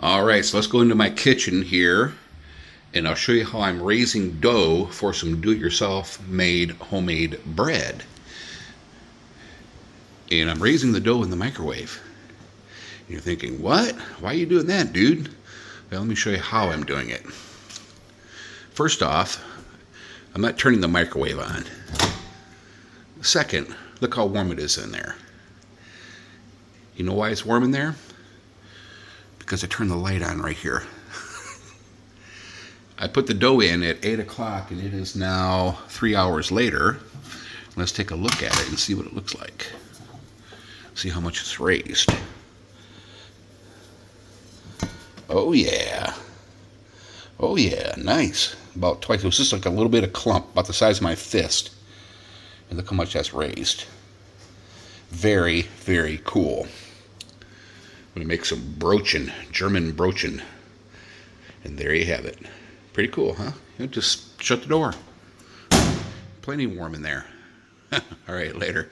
All right, so let's go into my kitchen here and I'll show you how I'm raising dough for some do-it-yourself made homemade bread. And I'm raising the dough in the microwave. And you're thinking, what? Why are you doing that, dude? Well, let me show you how I'm doing it. First off, I'm not turning the microwave on. Second, look how warm it is in there. You know why it's warm in there? Because I turned the light on right here. I put the dough in at 8 o'clock and it is now 3 hours later. Let's take a look at it and see what it looks like. See how much it's raised. Oh yeah. Oh yeah, nice. About twice. It was just like a little bit of clump, about the size of my fist. And look how much that's raised. Very, very cool. I'm going to make some brochen, German brochen. And there you have it. Pretty cool, huh? Just shut the door. Plenty warm in there. All right, later.